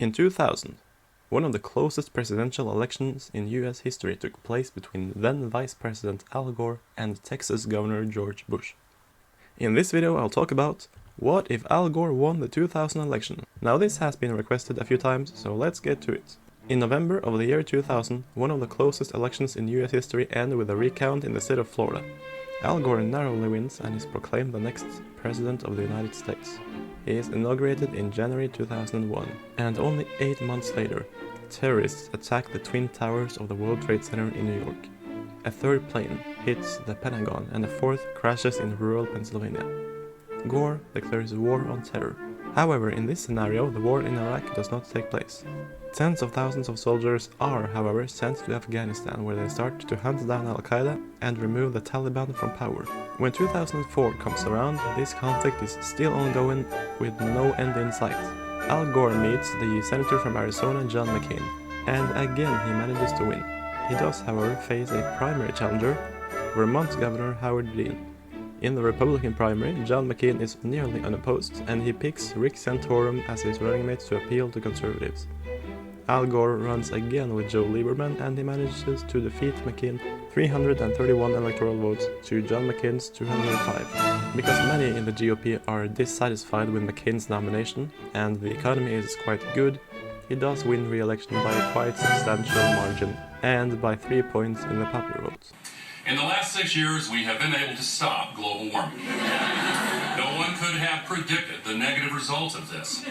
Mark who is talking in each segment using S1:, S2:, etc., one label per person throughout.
S1: In 2000, one of the closest presidential elections in US history took place between then Vice President Al Gore and Texas Governor George Bush. In this video I'll talk about what if Al Gore won the 2000 election. Now this has been requested a few times, so let's get to it. In November of the year 2000, one of the closest elections in US history ended with a recount in the state of Florida. Al Gore narrowly wins and is proclaimed the next President of the United States. He is inaugurated in January 2001, and only 8 months later, terrorists attack the Twin Towers of the World Trade Center in New York. A third plane hits the Pentagon and a fourth crashes in rural Pennsylvania. Gore declares war on terror. However, in this scenario, the war in Iraq does not take place. Tens of thousands of soldiers are, however, sent to Afghanistan, where they start to hunt down Al-Qaeda and remove the Taliban from power. When 2004 comes around, this conflict is still ongoing with no end in sight. Al Gore meets the senator from Arizona, John McCain, and again he manages to win. He does, however, face a primary challenger, Vermont Governor Howard Dean. In the Republican primary, John McCain is nearly unopposed, and he picks Rick Santorum as his running mate to appeal to conservatives. Al Gore runs again with Joe Lieberman, and he manages to defeat McCain 331 electoral votes to John McCain's 205. Because many in the GOP are dissatisfied with McCain's nomination, and the economy is quite good, he does win re-election by a quite substantial margin, and by 3 points in the popular vote.
S2: In the last 6 years, we have been able to stop global warming. No one could have predicted the negative results of this.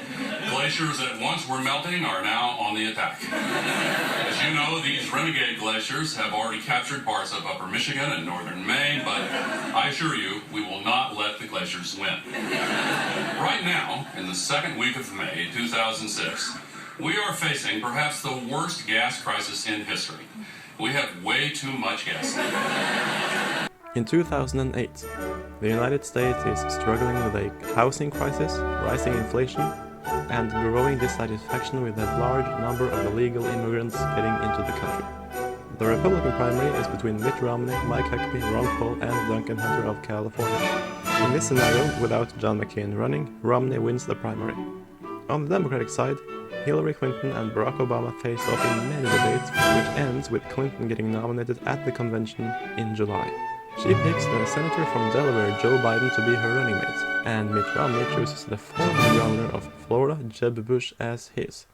S2: Glaciers that once were melting are now on the attack. As you know, these renegade glaciers have already captured parts of upper Michigan and northern Maine, but I assure you, we will not let the glaciers win. Right now, in the second week of May 2006, we are facing perhaps the worst gas crisis in history. We have way too much gas.
S1: In 2008, the United States is struggling with a housing crisis, rising inflation, and growing dissatisfaction with a large number of illegal immigrants getting into the country. The Republican primary is between Mitt Romney, Mike Huckabee, Ron Paul, and Duncan Hunter of California. In this scenario, without John McCain running, Romney wins the primary. On the Democratic side, Hillary Clinton and Barack Obama face off in many debates, which ends with Clinton getting nominated at the convention in July. She picks the senator from Delaware, Joe Biden, to be her running mate, and Mitt Romney chooses the former governor of Florida, Jeb Bush, as his.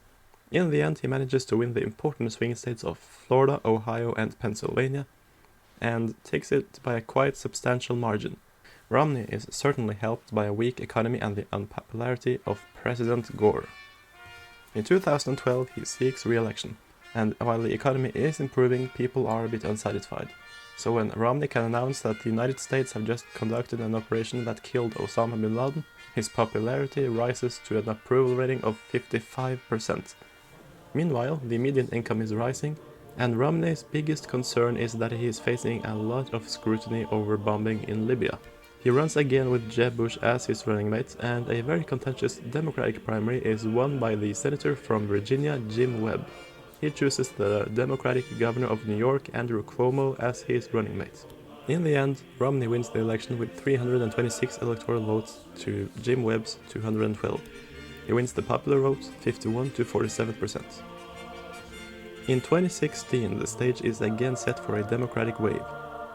S1: In the end, he manages to win the important swing states of Florida, Ohio, and Pennsylvania, and takes it by a quite substantial margin. Romney is certainly helped by a weak economy and the unpopularity of President Gore. In 2012, he seeks re-election, and while the economy is improving, people are a bit unsatisfied. So when Romney can announce that the United States have just conducted an operation that killed Osama bin Laden, his popularity rises to an approval rating of 55%. Meanwhile, the median income is rising, and Romney's biggest concern is that he is facing a lot of scrutiny over bombing in Libya. He runs again with Jeb Bush as his running mate, and a very contentious Democratic primary is won by the senator from Virginia, Jim Webb. He chooses the Democratic governor of New York, Andrew Cuomo, as his running mate. In the end, Romney wins the election with 326 electoral votes to Jim Webb's 212. He wins the popular vote 51 to 47%. In 2016, the stage is again set for a Democratic wave.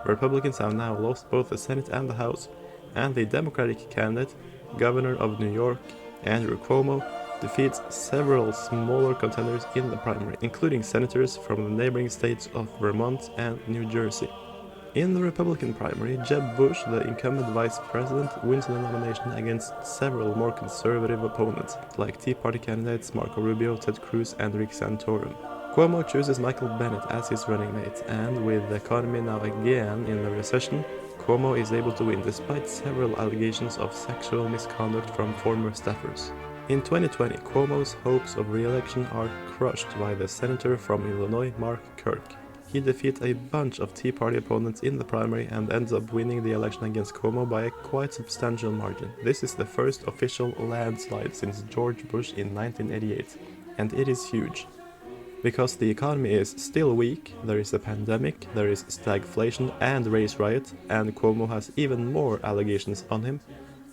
S1: Republicans have now lost both the Senate and the House, and the Democratic candidate, Governor of New York, Andrew Cuomo, defeats several smaller contenders in the primary, including senators from the neighboring states of Vermont and New Jersey. In the Republican primary, Jeb Bush, the incumbent vice president, wins the nomination against several more conservative opponents, like Tea Party candidates Marco Rubio, Ted Cruz, and Rick Santorum. Cuomo chooses Michael Bennet as his running mate, and with the economy now again in a recession, Cuomo is able to win despite several allegations of sexual misconduct from former staffers. In 2020, Cuomo's hopes of re-election are crushed by the senator from Illinois, Mark Kirk. He defeats a bunch of Tea Party opponents in the primary and ends up winning the election against Cuomo by a quite substantial margin. This is the first official landslide since George Bush in 1988, and it is huge. Because the economy is still weak, there is a pandemic, there is stagflation and race riot, and Cuomo has even more allegations on him,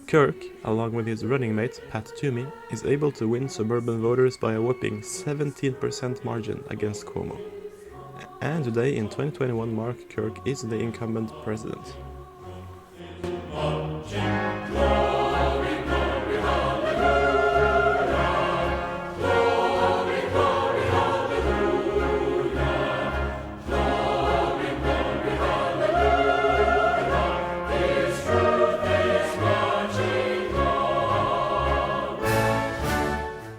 S1: Kirk, along with his running mate Pat Toomey, is able to win suburban voters by a whopping 17% margin against Cuomo. And today in 2021 Mark Kirk is the incumbent president.